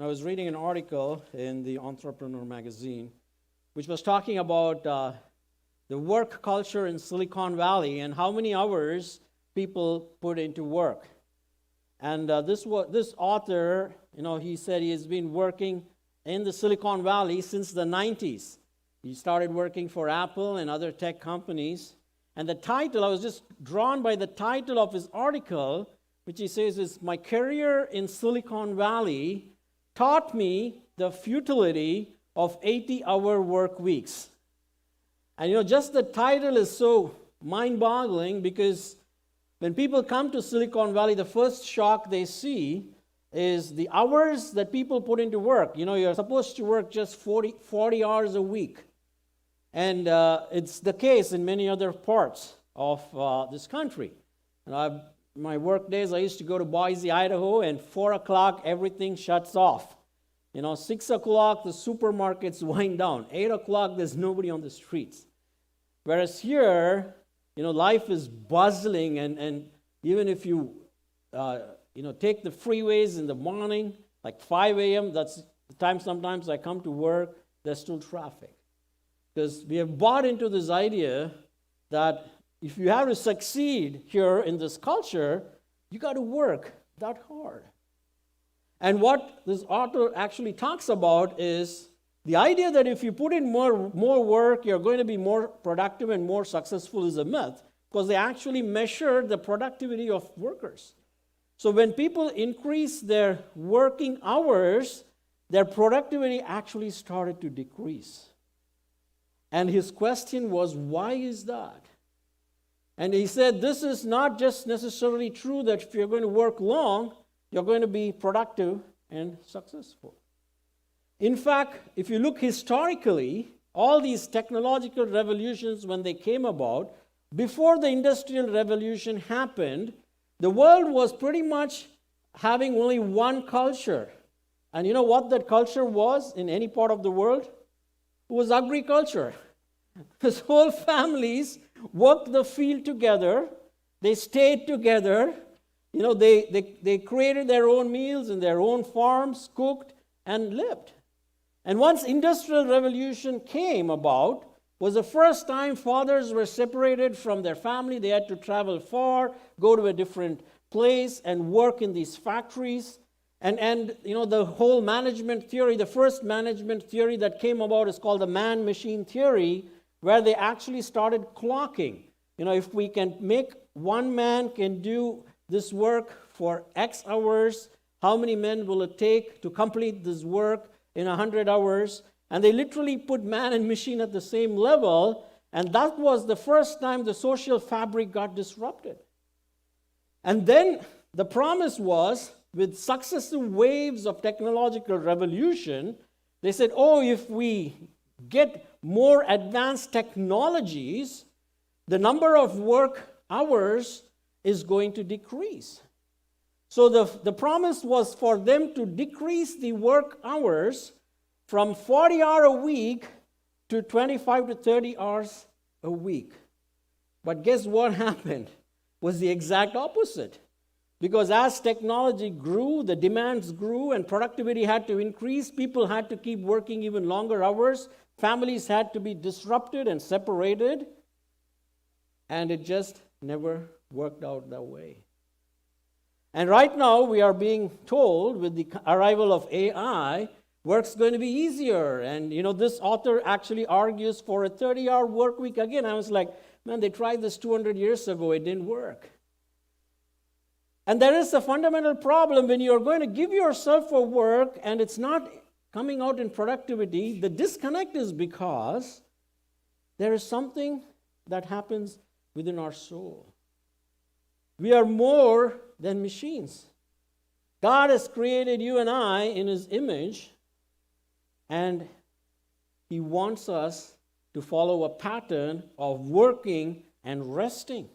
I was reading an article in the Entrepreneur magazine, which was talking about the work culture in Silicon Valley and how many hours people put into work. And this author, he said he has been working in the Silicon Valley since the 90s. He started working for Apple and other tech companies. And the title, I was just drawn by the title of his article, which he says is, "My career in Silicon Valley taught me the futility of 80-hour work weeks." And just the title is so mind-boggling, because when people come to Silicon Valley, the first shock they see is the hours that people put into work. You're supposed to work just 40 hours a week. And it's the case in many other parts of this country. And my work days, I used to go to Boise, Idaho, and 4 o'clock, everything shuts off. 6 o'clock, the supermarkets wind down. 8 o'clock, there's nobody on the streets. Whereas here, life is bustling, and even if you, take the freeways in the morning, like 5 a.m., that's the time sometimes I come to work, there's still traffic. Because we have bought into this idea that if you have to succeed here in this culture, you got to work that hard. And what this author actually talks about is the idea that if you put in more work, you're going to be more productive and more successful is a myth, because they actually measure the productivity of workers. So when people increase their working hours, their productivity actually started to decrease. And his question was, why is that? And he said, this is not just necessarily true that if you're going to work long, you're going to be productive and successful. In fact, if you look historically, all these technological revolutions, when they came about, before the Industrial Revolution happened, the world was pretty much having only one culture. And you know what that culture was in any part of the world? It was agriculture. His whole families worked the field together. They stayed together. They created their own meals in their own farms, cooked and lived. And once Industrial Revolution came about, was the first time fathers were separated from their family. They had to travel far, go to a different place and work in these factories. And the whole management theory, the first management theory that came about is called the man-machine theory, where they actually started clocking. If we can make one man can do this work for X hours, how many men will it take to complete this work in 100 hours? And they literally put man and machine at the same level, and that was the first time the social fabric got disrupted. And then the promise was, with successive waves of technological revolution, they said, if we get more advanced technologies, the number of work hours is going to decrease. So the promise was for them to decrease the work hours from 40 hours a week to 25 to 30 hours a week. But guess what happened? Was the exact opposite. Because as technology grew, the demands grew, and productivity had to increase, people had to keep working even longer hours, families had to be disrupted and separated, and it just never worked out that way. And right now, we are being told with the arrival of AI, work's going to be easier. And this author actually argues for a 30-hour work week again. I was like, man, they tried this 200 years ago, it didn't work. And there is a fundamental problem when you're going to give yourself for work and it's not coming out in productivity. The disconnect is because there is something that happens within our soul. We are more than machines. God has created you and I in His image, and He wants us to follow a pattern of working and resting.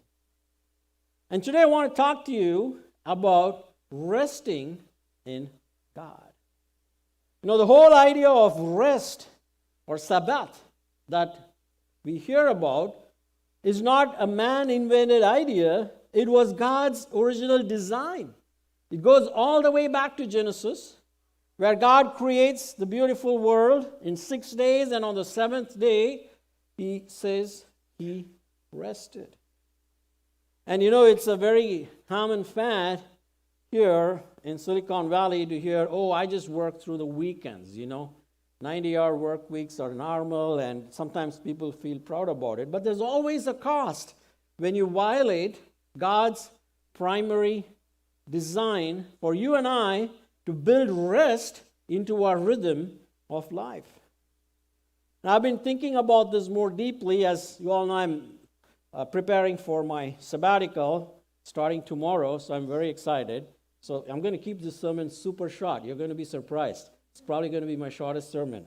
And today I want to talk to you about resting in God. The whole idea of rest or Sabbath that we hear about is not a man-invented idea. It was God's original design. It goes all the way back to Genesis. where God creates the beautiful world in 6 days, and on the seventh day, he says he rested. And it's a very common fad here in Silicon Valley to hear, oh, I just work through the weekends, 90-hour work weeks are normal, and sometimes people feel proud about it. But there's always a cost when you violate God's primary design for you and I to build rest into our rhythm of life. Now, I've been thinking about this more deeply. As you all know, I'm preparing for my sabbatical starting tomorrow, so I'm very excited. So I'm going to keep this sermon super short. You're going to be surprised. It's probably going to be my shortest sermon.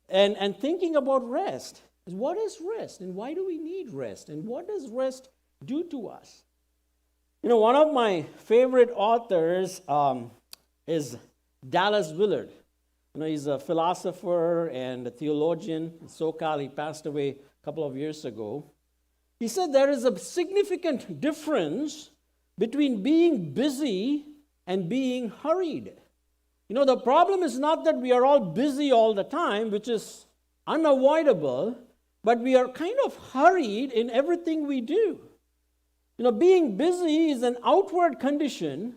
and thinking about rest. What is rest? And why do we need rest? And what does rest do to us? One of my favorite authors is Dallas Willard. He's a philosopher and a theologian in SoCal. He passed away a couple of years ago. He said there is a significant difference between being busy and being hurried. The problem is not that we are all busy all the time, which is unavoidable, but we are kind of hurried in everything we do. Being busy is an outward condition,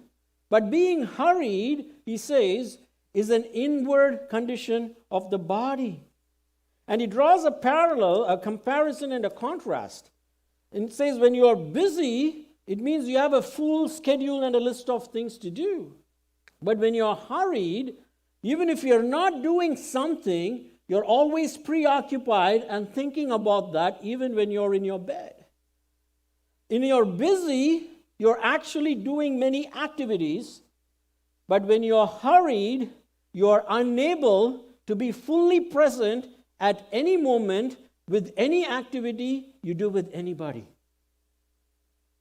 but being hurried, he says, is an inward condition of the body. And he draws a parallel, a comparison, and a contrast. And it says when you are busy, it means you have a full schedule and a list of things to do. But when you're hurried, even if you're not doing something, you're always preoccupied and thinking about that even when you're in your bed. In your busy, you're actually doing many activities, but when you're hurried, you're unable to be fully present at any moment with any activity you do with anybody.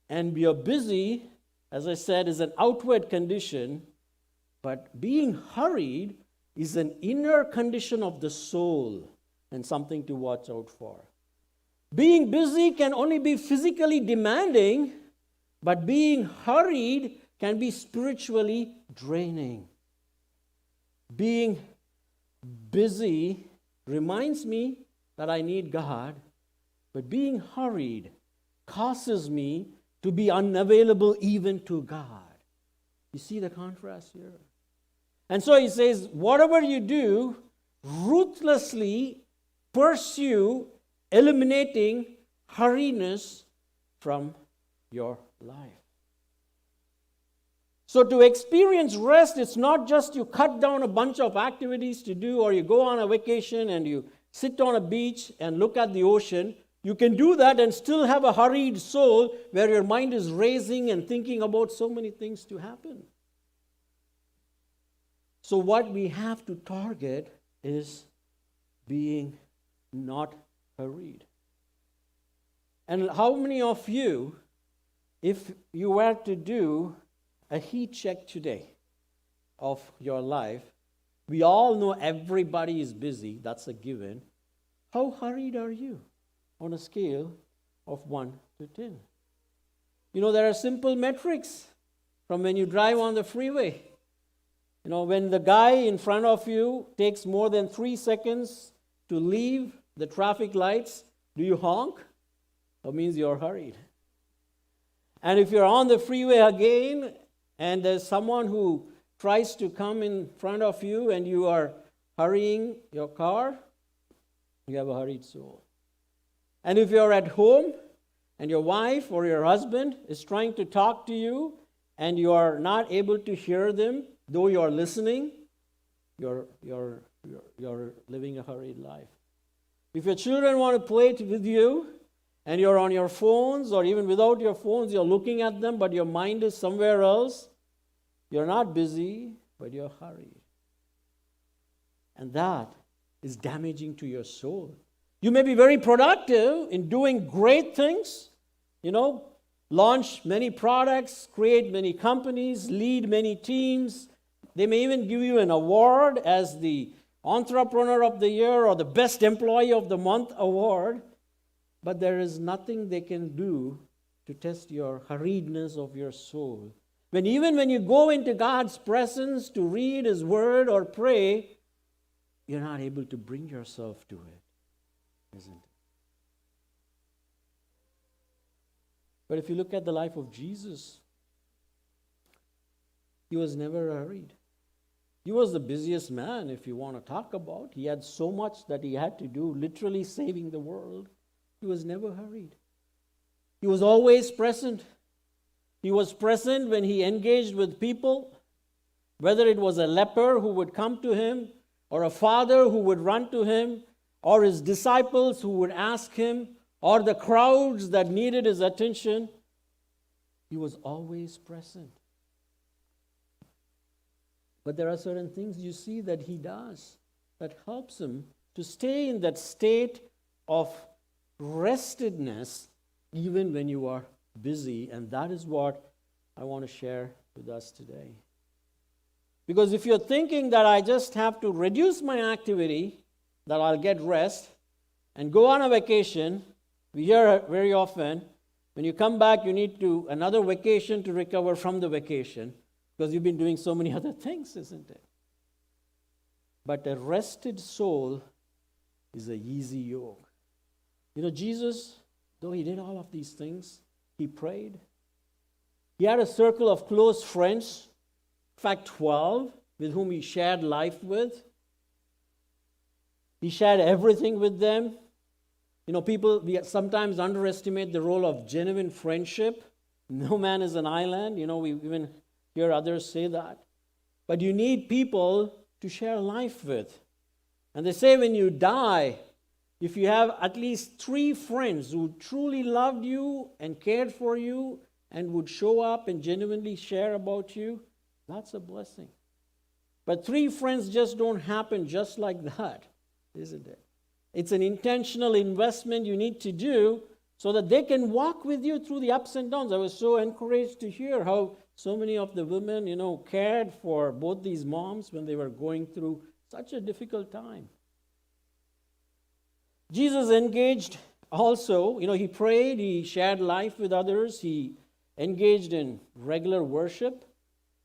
And you're busy, as I said, is an outward condition, but being hurried is an inner condition of the soul and something to watch out for. Being busy can only be physically demanding, but being hurried can be spiritually draining. Being busy reminds me that I need God, but being hurried causes me to be unavailable even to God. You see the contrast here? And so he says, whatever you do, ruthlessly pursue eliminating hurriness from your life. So to experience rest, it's not just you cut down a bunch of activities to do, or you go on a vacation and you sit on a beach and look at the ocean. You can do that and still have a hurried soul where your mind is racing and thinking about so many things to happen. So what we have to target is being not hurried. And how many of you, if you were to do a heat check today of your life, we all know everybody is busy, that's a given. How hurried are you on a scale of 1 to 10? There are simple metrics from when you drive on the freeway. When the guy in front of you takes more than 3 seconds to leave the traffic lights, do you honk? That means you're hurried. And if you're on the freeway again and there's someone who tries to come in front of you and you are hurrying your car, you have a hurried soul. And if you're at home and your wife or your husband is trying to talk to you and you are not able to hear them, though you're listening, you're living a hurried life. If your children want to play with you and you're on your phones, or even without your phones, you're looking at them, but your mind is somewhere else, you're not busy, but you're hurried. And that is damaging to your soul. You may be very productive in doing great things, launch many products, create many companies, lead many teams. They may even give you an award as the Entrepreneur of the Year or the Best Employee of the Month award, but there is nothing they can do to test your hurriedness of your soul Even when you go into God's presence to read His Word or pray, you're not able to bring yourself to it, isn't it? But if you look at the life of Jesus, He was never hurried. He was the busiest man, if you want to talk about. He had so much that He had to do, literally saving the world. He was never hurried. He was always present. He was present when He engaged with people, whether it was a leper who would come to Him, or a father who would run to Him, or His disciples who would ask Him, or the crowds that needed His attention. He was always present. But there are certain things you see that He does that helps Him to stay in that state of restedness even when you are busy. And that is what I want to share with us today. Because if you're thinking that I just have to reduce my activity, that I'll get rest, and go on a vacation, we hear very often, when you come back, you need to another vacation to recover from the vacation, because you've been doing so many other things, isn't it? But a rested soul is an easy yoke. Jesus, though He did all of these things, He prayed. He had a circle of close friends, in fact 12, with whom He shared life with. He shared everything with them. We sometimes underestimate the role of genuine friendship. No man is an island. We even hear others say that. But you need people to share life with. And they say when you die, if you have at least 3 friends who truly loved you and cared for you and would show up and genuinely share about you, that's a blessing. But 3 friends just don't happen just like that, isn't it? It's an intentional investment you need to do so that they can walk with you through the ups and downs. I was so encouraged to hear how so many of the women, cared for both these moms when they were going through such a difficult time. Jesus engaged also, He prayed, He shared life with others, He engaged in regular worship.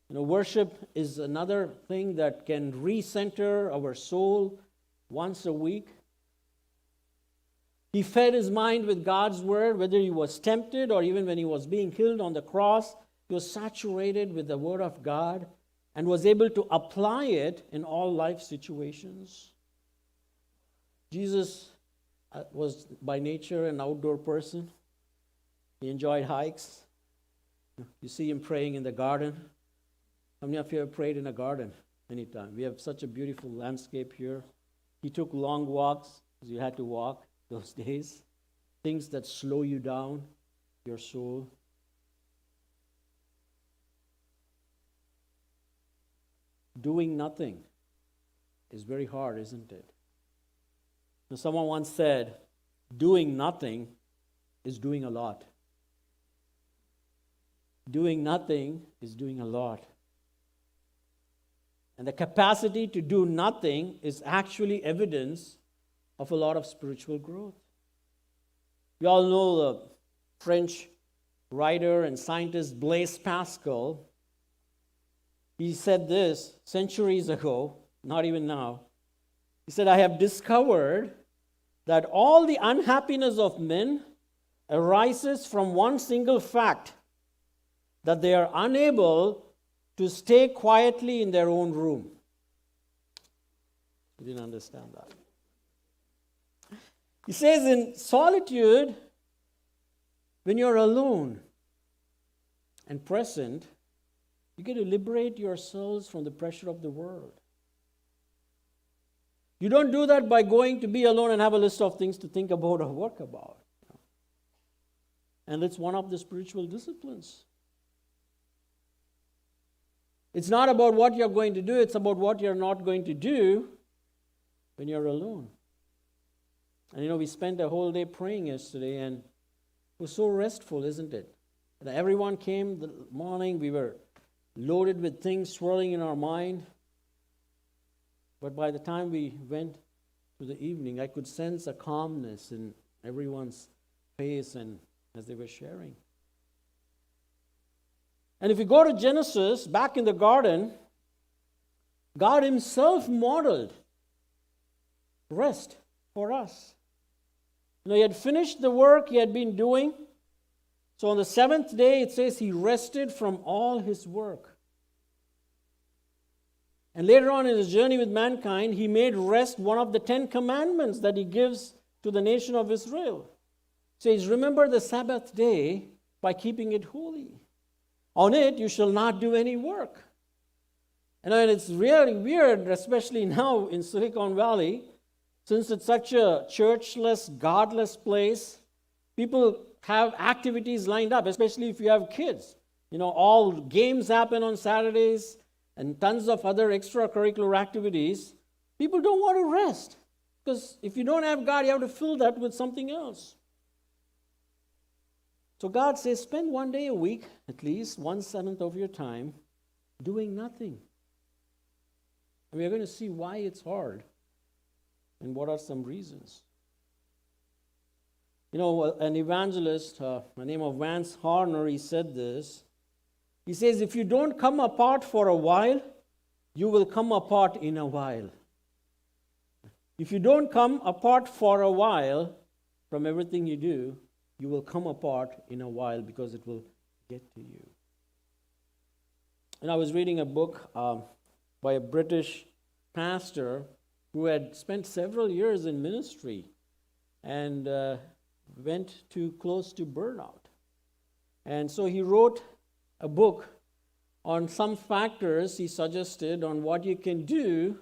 Worship is another thing that can recenter our soul once a week. He fed His mind with God's Word, whether He was tempted or even when He was being killed on the cross. He was saturated with the Word of God and was able to apply it in all life situations. Jesus was by nature an outdoor person. He enjoyed hikes. You see Him praying in the garden. How many of you have prayed in a garden anytime? We have such a beautiful landscape here. He took long walks, because you had to walk those days. Things that slow you down, your soul. Doing nothing is very hard, isn't it? Now, someone once said, doing nothing is doing a lot. Doing nothing is doing a lot. And the capacity to do nothing is actually evidence of a lot of spiritual growth. We all know the French writer and scientist Blaise Pascal. He said this centuries ago, not even now. He said, I have discovered that all the unhappiness of men arises from one single fact, that they are unable to stay quietly in their own room. You didn't understand that. He says in solitude, when you're alone and present, you get to liberate yourselves from the pressure of the world. You don't do that by going to be alone and have a list of things to think about or work about. And it's one of the spiritual disciplines. It's not about what you're going to do, it's about what you're not going to do when you're alone. And we spent a whole day praying yesterday, and it was so restful, isn't it? And everyone came the morning, we were loaded with things swirling in our mind. But by the time we went to the evening, I could sense a calmness in everyone's face and as they were sharing. And if you go to Genesis, back in the garden, God himself modeled rest for us. He had finished the work he had been doing. So on the seventh day, it says he rested from all his work. And later on in his journey with mankind, he made rest one of the 10 commandments that he gives to the nation of Israel. It says, remember the Sabbath day by keeping it holy. On it you shall not do any work. And it's really weird, especially now in Silicon Valley, since it's such a churchless, godless place, people have activities lined up, especially if you have kids. All games happen on Saturdays and tons of other extracurricular activities. People don't want to rest because if you don't have God, you have to fill that with something else. So God says, spend one day a week, at least 1/7 of your time, doing nothing. And we're going to see why it's hard and what are some reasons. An evangelist, by the name of Vance Horner, he said this. He says, if you don't come apart for a while, you will come apart in a while. If you don't come apart for a while from everything you do, you will come apart in a while because it will get to you. And I was reading a book by a British pastor who had spent several years in ministry and went too close to burnout. And so he wrote a book on some factors he suggested on what you can do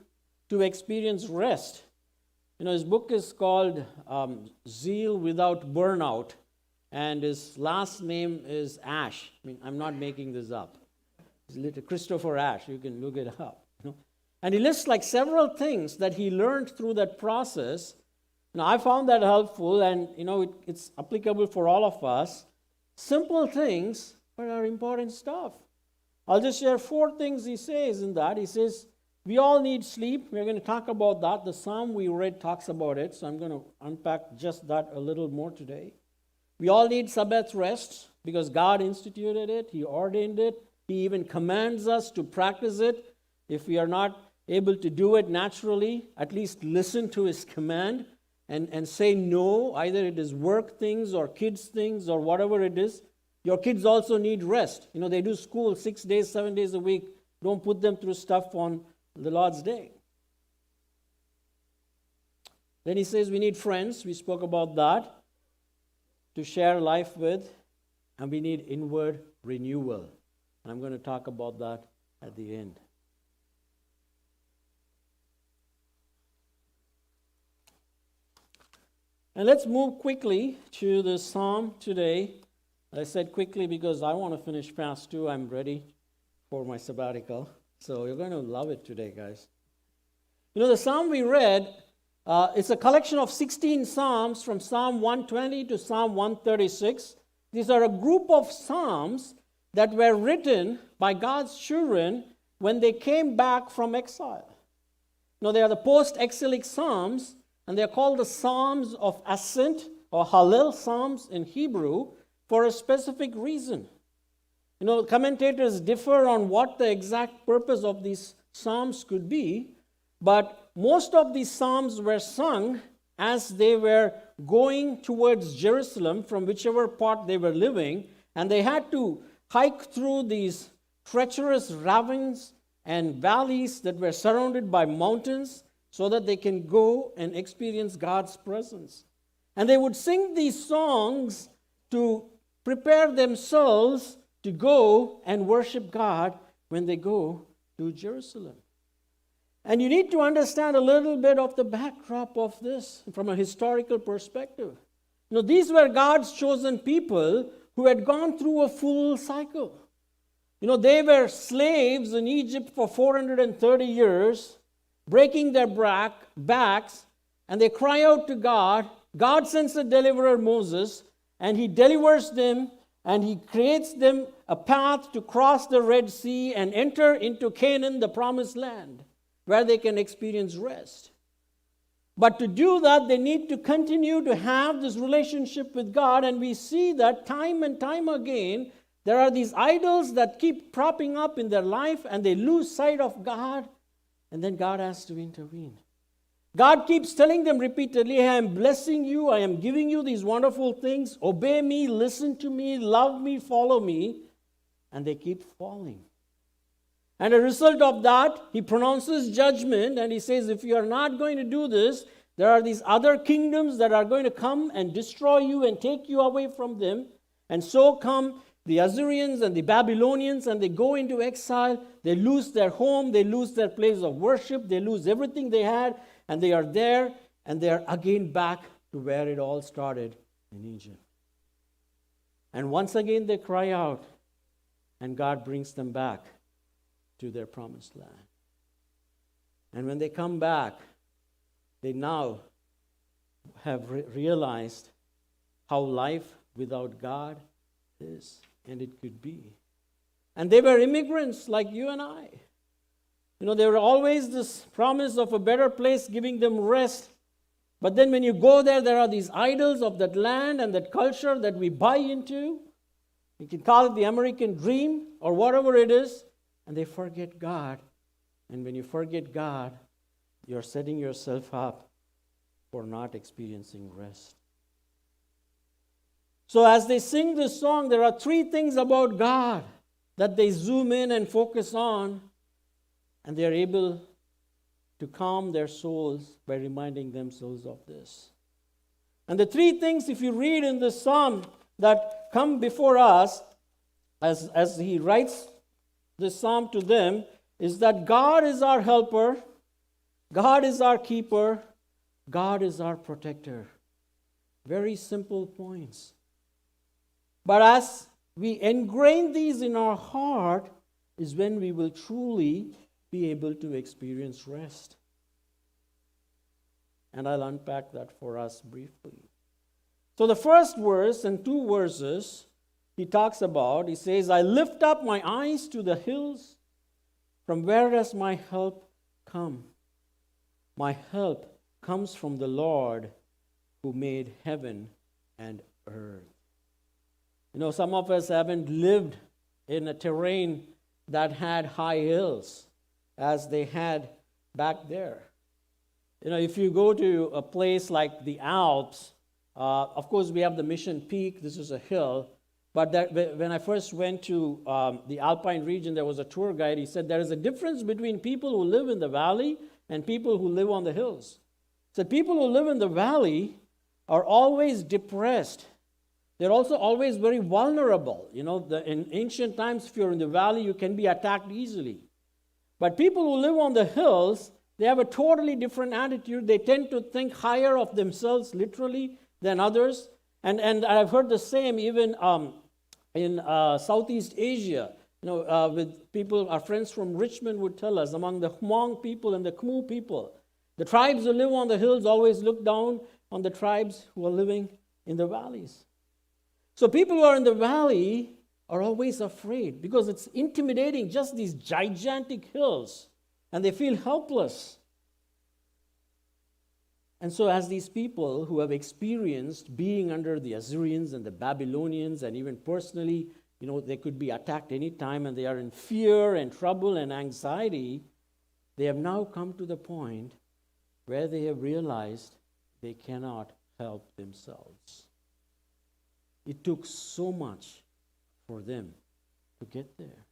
to experience rest. His book is called Zeal Without Burnout, and his last name is Ash. I'm not making this up. It's Christopher Ash. You can look it up. And he lists several things that he learned through that process. Now, I found that helpful, and it's applicable for all of us. Simple things, but are important stuff. I'll just share 4 things he says in that. He says, we all need sleep. We're going to talk about that. The psalm we read talks about it, so I'm going to unpack just that a little more today. We all need Sabbath rest because God instituted it. He ordained it. He even commands us to practice it. If we are not able to do it naturally, at least listen to his command and say no. Either it is work things or kids things or whatever it is. Your kids also need rest. They do school 6 days, 7 days a week. Don't put them through stuff on the Lord's day. Then he says we need friends. We spoke about that to share life with. And we need inward renewal. And I'm going to talk about that at the end. And let's move quickly to the psalm today. I said quickly because I want to finish past 2. I'm ready for my sabbatical. So you're going to love it today, guys. The psalm we read, it's a collection of 16 psalms from Psalm 120 to Psalm 136. These are a group of psalms that were written by God's children when they came back from exile. They are the post-exilic psalms, and they're called the Psalms of Ascent or Hallel Psalms in Hebrew for a specific reason. Commentators differ on what the exact purpose of these psalms could be, but most of these psalms were sung as they were going towards Jerusalem from whichever part they were living, and they had to hike through these treacherous ravines and valleys that were surrounded by mountains so that they can go and experience God's presence. And they would sing these songs to prepare themselves to go and worship God when they go to Jerusalem. And you need to understand a little bit of the backdrop of this from a historical perspective. These were God's chosen people who had gone through a full cycle. They were slaves in Egypt for 430 years, breaking their backs, and they cry out to God. God sends a deliverer, Moses, and he delivers them, and he creates them a path to cross the Red Sea and enter into Canaan, the promised land, where they can experience rest. But to do that, they need to continue to have this relationship with God, and we see that time and time again, There are these idols that keep propping up in their life, and they lose sight of God, and then God has to intervene. God keeps telling them repeatedly, I am blessing you, I am giving you these wonderful things, obey me, listen to me, love me, follow me, and they keep falling. And a result of that, he pronounces judgment, and he says, if you are not going to do this, there are these other kingdoms that are going to come and destroy you and take you away from them. And so come the Assyrians and the Babylonians, and they go into exile. They lose their home, they lose their place of worship, they lose everything they had, and they are there, and they are again back to where it all started in Egypt. And once again they cry out, and God brings them back to their promised land. And when they come back, they now have realized how life without God is, and it could be. And they were immigrants like you and I. There were always this promise of a better place giving them rest. But then when you go there, there are these idols of that land and that culture that we buy into. You can call it the American dream or whatever it is. And they forget God. And when you forget God, you're setting yourself up for not experiencing rest. So as they sing this song, there are three things about God that they zoom in and focus on, and they're able to calm their souls by reminding themselves of this. And the three things, if you read in the psalm that come before us, as he writes this psalm to them, is that God is our helper, God is our keeper, God is our protector. Very simple points. But as we ingrain these in our heart is when we will truly be able to experience rest. And I'll unpack that for us briefly. So the first verse and two verses he talks about, he says, I lift up my eyes to the hills. From where does my help come? My help comes from the Lord who made heaven and earth. Some of us haven't lived in a terrain that had high hills as they had back there. If you go to a place like the Alps, of course we have the Mission Peak, this is a hill, but when I first went to the Alpine region, there was a tour guide, he said there is a difference between people who live in the valley and people who live on the hills. He said people who live in the valley are always depressed. They're also always very vulnerable. In ancient times, if you're in the valley, you can be attacked easily. But people who live on the hills, they have a totally different attitude. They tend to think higher of themselves, literally, than others. And I've heard the same even in Southeast Asia. With people, our friends from Richmond would tell us, among the Hmong people and the Khmu people, the tribes who live on the hills always look down on the tribes who are living in the valleys. So people who are in the valley are always afraid because it's intimidating, just these gigantic hills, and they feel helpless. And so as these people who have experienced being under the Assyrians and the Babylonians, and even personally, they could be attacked anytime, and they are in fear and trouble and anxiety, they have now come to the point where they have realized they cannot help themselves. It took so much for them to get there.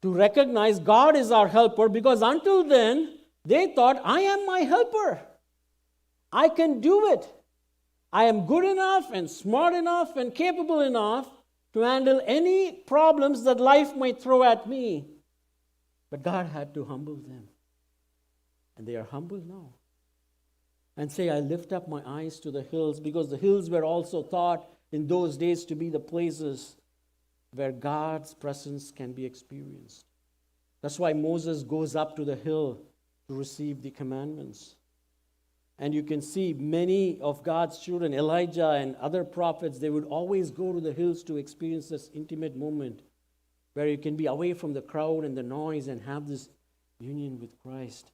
To recognize God is our helper, because until then, they thought, I am my helper. I can do it. I am good enough and smart enough and capable enough to handle any problems that life might throw at me. But God had to humble them. And they are humble now. And say, I lift up my eyes to the hills, because the hills were also thought in those days to be the places where God's presence can be experienced. That's why Moses goes up to the hill to receive the commandments. And you can see many of God's children, Elijah and other prophets, they would always go to the hills to experience this intimate moment where you can be away from the crowd and the noise and have this union with Christ.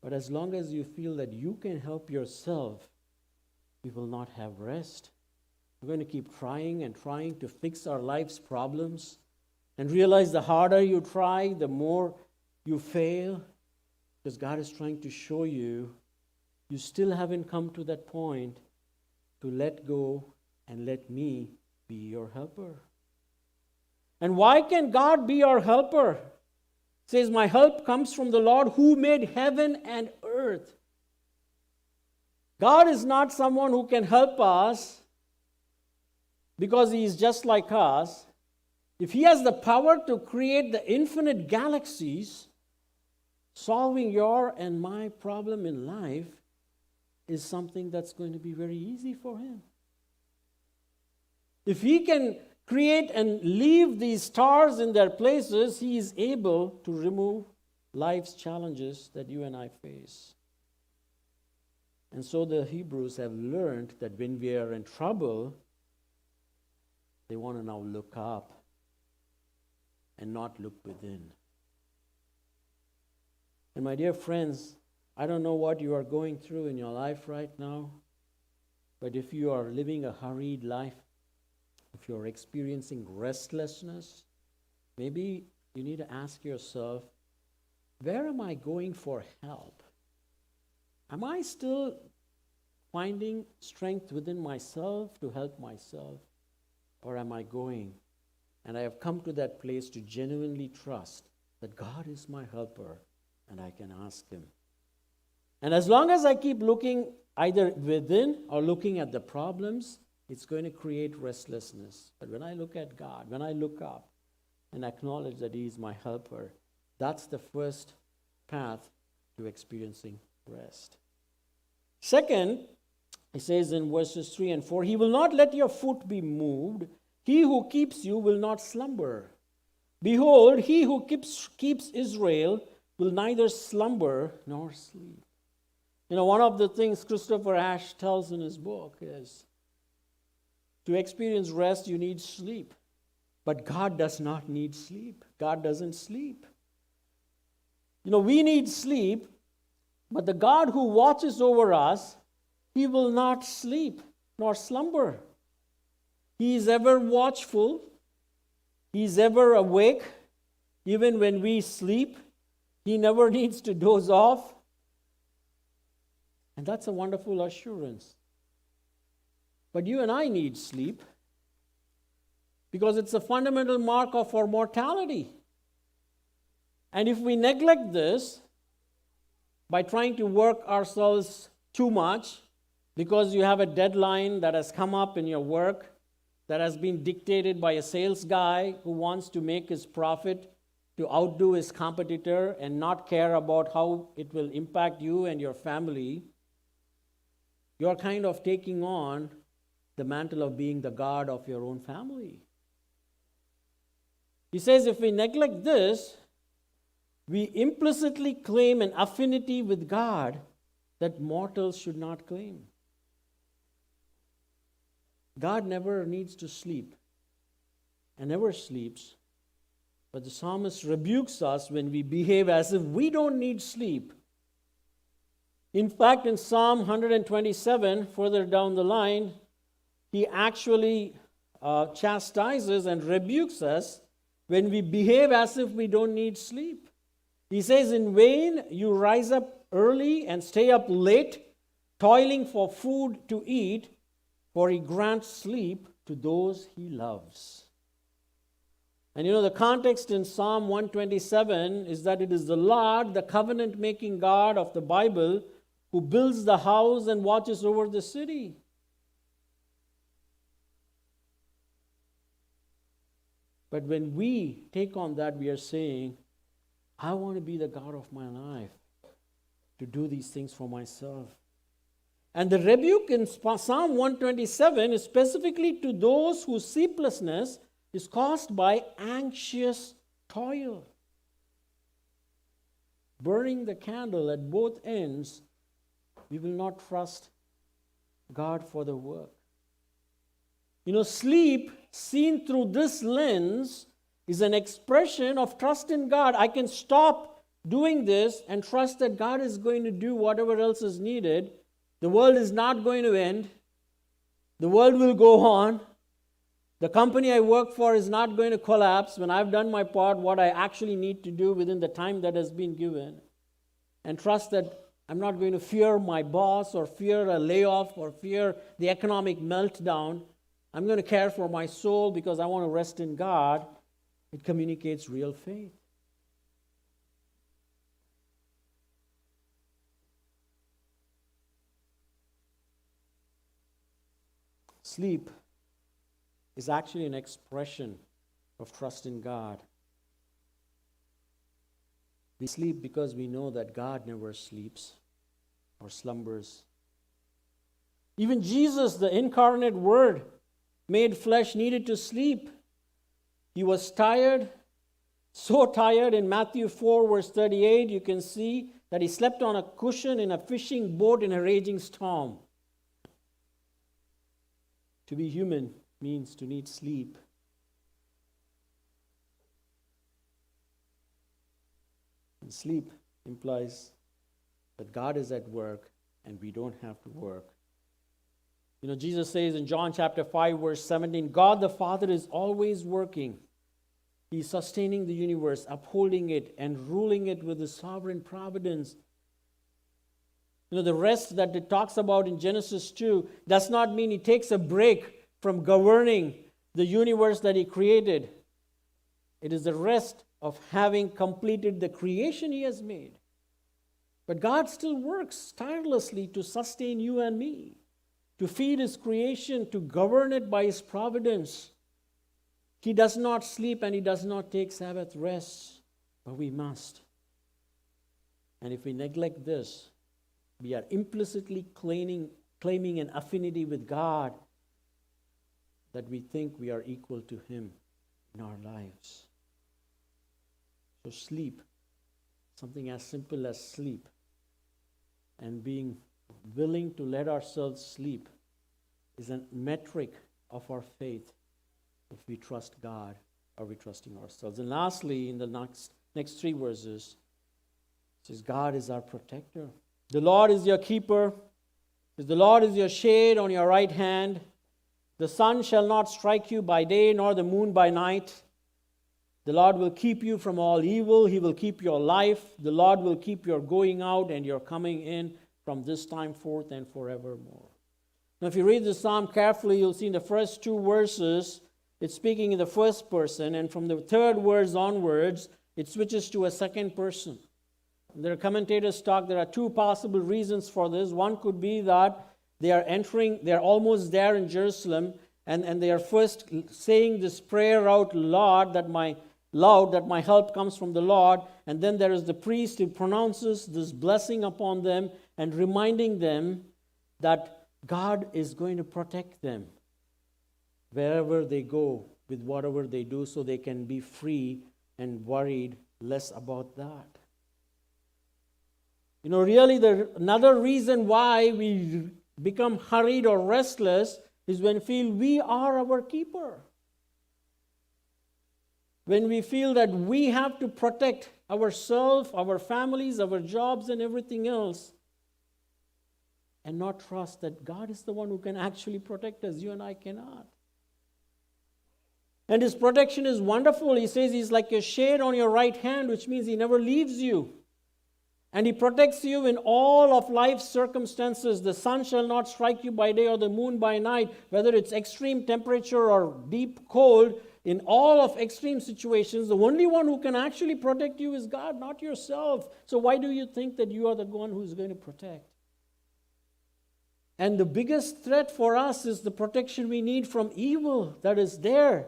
But as long as you feel that you can help yourself, you will not have rest. We're going to keep trying and trying to fix our life's problems and realize the harder you try, the more you fail, because God is trying to show you you still haven't come to that point to let go and let me be your helper. And why can God be our helper? It says, my help comes from the Lord who made heaven and earth. God is not someone who can help us because he is just like us. If he has the power to create the infinite galaxies, solving your and my problem in life is something that's going to be very easy for him. If he can create and leave these stars in their places, he is able to remove life's challenges that you and I face. And so the Hebrews have learned that when we are in trouble, they want to now look up and not look within. And my dear friends, I don't know what you are going through in your life right now, but if you are living a hurried life, if you're experiencing restlessness, maybe you need to ask yourself, where am I going for help? Am I still finding strength within myself to help myself? Or am I going? And I have come to that place to genuinely trust that God is my helper and I can ask him. And as long as I keep looking either within or looking at the problems, it's going to create restlessness. But when I look at God, when I look up and acknowledge that he is my helper, that's the first path to experiencing rest. Second, it says in verses 3 and 4, he will not let your foot be moved. He who keeps you will not slumber. Behold, he who keeps Israel will neither slumber nor sleep. You know, one of the things Christopher Ash tells in his book is to experience rest, you need sleep. But God does not need sleep. God doesn't sleep. You know, we need sleep, but the God who watches over us, he will not sleep nor slumber. He is ever watchful. He is ever awake. Even when we sleep, he never needs to doze off. And that's a wonderful assurance. But you and I need sleep because it's a fundamental mark of our mortality. And if we neglect this by trying to work ourselves too much because you have a deadline that has come up in your work that has been dictated by a sales guy who wants to make his profit to outdo his competitor and not care about how it will impact you and your family, you're kind of taking on the mantle of being the God of your own family. He says if we neglect this, we implicitly claim an affinity with God that mortals should not claim. God never needs to sleep and never sleeps, but the psalmist rebukes us when we behave as if we don't need sleep. In fact, in Psalm 127, further down the line, he actually chastises and rebukes us when we behave as if we don't need sleep. He says, in vain you rise up early and stay up late, toiling for food to eat, for he grants sleep to those he loves. And you know, the context in Psalm 127 is that it is the Lord, the covenant-making God of the Bible, who builds the house and watches over the city. But when we take on that, we are saying, I want to be the God of my life, to do these things for myself. And the rebuke in Psalm 127 is specifically to those whose sleeplessness is caused by anxious toil. Burning the candle at both ends, we will not trust God for the work. You know, sleep seen through this lens is an expression of trust in God. I can stop doing this and trust that God is going to do whatever else is needed. The world is not going to end. The world will go on. The company I work for is not going to collapse when I've done my part, what I actually need to do within the time that has been given. And trust that I'm not going to fear my boss or fear a layoff or fear the economic meltdown. I'm going to care for my soul because I want to rest in God. It communicates real faith. Sleep is actually an expression of trust in God. We sleep because we know that God never sleeps or slumbers. Even Jesus, the incarnate Word made flesh, needed to sleep. He was tired, so tired. In Matthew 4, verse 38, you can see that he slept on a cushion in a fishing boat in a raging storm. To be human means to need sleep. And sleep implies that God is at work and we don't have to work. You know, Jesus says in John chapter 5, verse 17, God the Father is always working. He's sustaining the universe, upholding it, and ruling it with His sovereign providence. You know, the rest that it talks about in Genesis 2 does not mean He takes a break from governing the universe that He created. It is the rest of having completed the creation He has made. But God still works tirelessly to sustain you and me, to feed His creation, to govern it by His providence. He does not sleep and He does not take Sabbath rest, but we must. And if we neglect this, we are implicitly claiming an affinity with God that we think we are equal to Him in our lives. So sleep, something as simple as sleep, and being willing to let ourselves sleep is a metric of our faith if we trust God or we trusting ourselves. And lastly, in the next 3 verses, it says, God is our protector. The Lord is your keeper. The Lord is your shade on your right hand. The sun shall not strike you by day, nor the moon by night. The Lord will keep you from all evil. He will keep your life. The Lord will keep your going out and your coming in from this time forth and forevermore. Now, if you read the psalm carefully, you'll see in the first 2 verses, it's speaking in the first person, and from the 3rd verse onwards, it switches to a second person. There are commentators talk, there are 2 possible reasons for this. One could be that they are almost there in Jerusalem, and they are first saying this prayer out loud that my help comes from the Lord, and then there is the priest who pronounces this blessing upon them and reminding them that God is going to protect them wherever they go, with whatever they do, so they can be free and worried less about that. You know, really, another reason why we become hurried or restless is when we feel we are our keeper. When we feel that we have to protect ourselves, our families, our jobs, and everything else, and not trust that God is the one who can actually protect us. You and I cannot. And His protection is wonderful. He says He's like a shade on your right hand, which means He never leaves you. And He protects you in all of life's circumstances. The sun shall not strike you by day or the moon by night, whether it's extreme temperature or deep cold. In all of extreme situations, the only one who can actually protect you is God, not yourself. So why do you think that you are the one who's going to protect? And the biggest threat for us is the protection we need from evil that is there.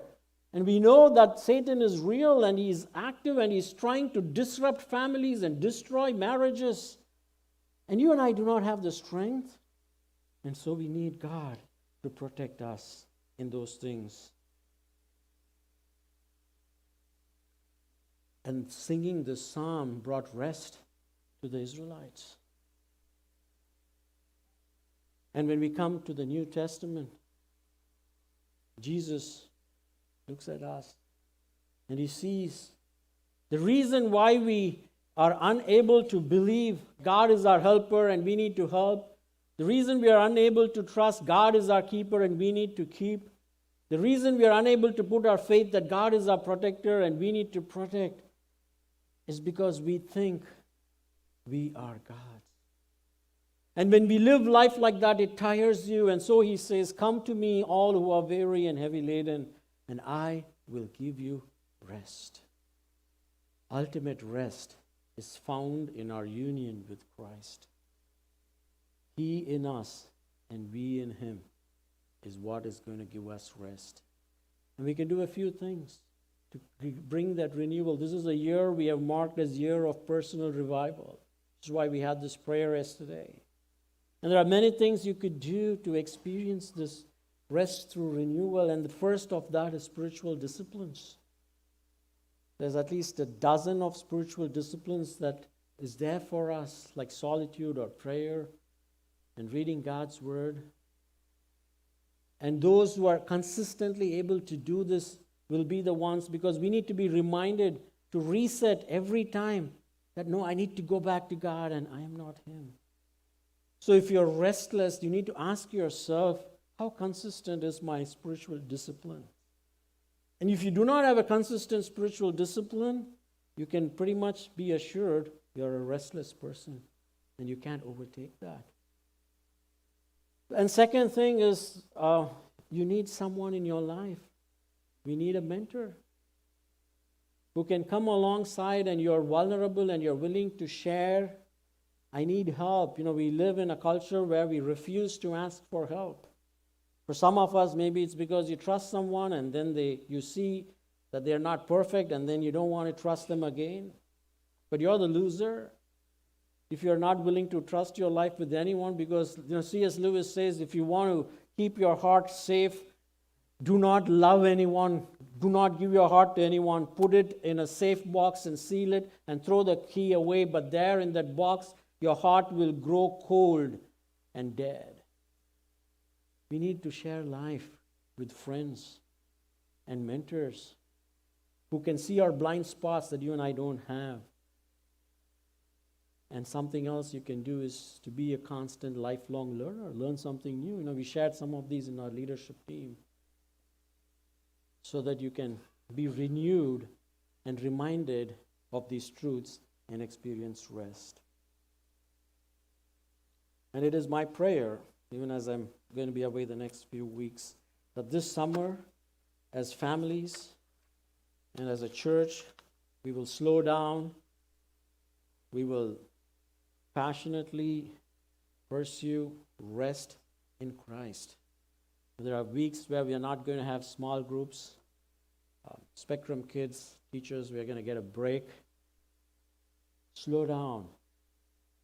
And we know that Satan is real and he's active and he's trying to disrupt families and destroy marriages. And you and I do not have the strength. And so we need God to protect us in those things. And singing this psalm brought rest to the Israelites. And when we come to the New Testament, Jesus looks at us and He sees the reason why we are unable to believe God is our helper and we need to help. The reason we are unable to trust God is our keeper and we need to keep. The reason we are unable to put our faith that God is our protector and we need to protect is because we think we are God's. And when we live life like that, it tires you. And so he says, come to me, all who are weary and heavy laden, and I will give you rest. Ultimate rest is found in our union with Christ. He in us and we in him is what is going to give us rest. And we can do a few things to bring that renewal. This is a year we have marked as year of personal revival. This is why we had this prayer yesterday. And there are many things you could do to experience this rest through renewal. And the first of that is spiritual disciplines. There's at least a dozen of spiritual disciplines that is there for us, like solitude or prayer and reading God's word. And those who are consistently able to do this will be the ones, because we need to be reminded to reset every time that, no, I need to go back to God and I am not him. So if you're restless, you need to ask yourself, how consistent is my spiritual discipline? And if you do not have a consistent spiritual discipline, you can pretty much be assured you're a restless person and you can't overtake that. And second thing is, you need someone in your life. We need a mentor who can come alongside and you're vulnerable and you're willing to share. I need help. We live in a culture where we refuse to ask for help. For some of us, maybe it's because you trust someone and then you see that they're not perfect and then you don't want to trust them again. But you're the loser if you're not willing to trust your life with anyone, because C.S. Lewis says, if you want to keep your heart safe, do not love anyone. Do not give your heart to anyone. Put it in a safe box and seal it and throw the key away. But there in that box, your heart will grow cold and dead. We need to share life with friends and mentors who can see our blind spots that you and I don't have. And something else you can do is to be a constant lifelong learner. Learn something new. We shared some of these in our leadership team, so that you can be renewed and reminded of these truths and experience rest. And it is my prayer, even as I'm going to be away the next few weeks, that this summer, as families and as a church, we will slow down. We will passionately pursue rest in Christ. There are weeks where we are not going to have small groups. Spectrum kids, teachers, we are going to get a break. Slow down.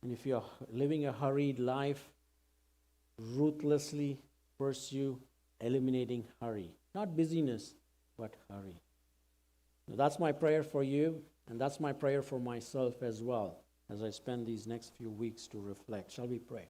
And if you're living a hurried life, ruthlessly pursue eliminating hurry. Not busyness, but hurry. Now, that's my prayer for you, and that's my prayer for myself as well, as I spend these next few weeks to reflect. Shall we pray?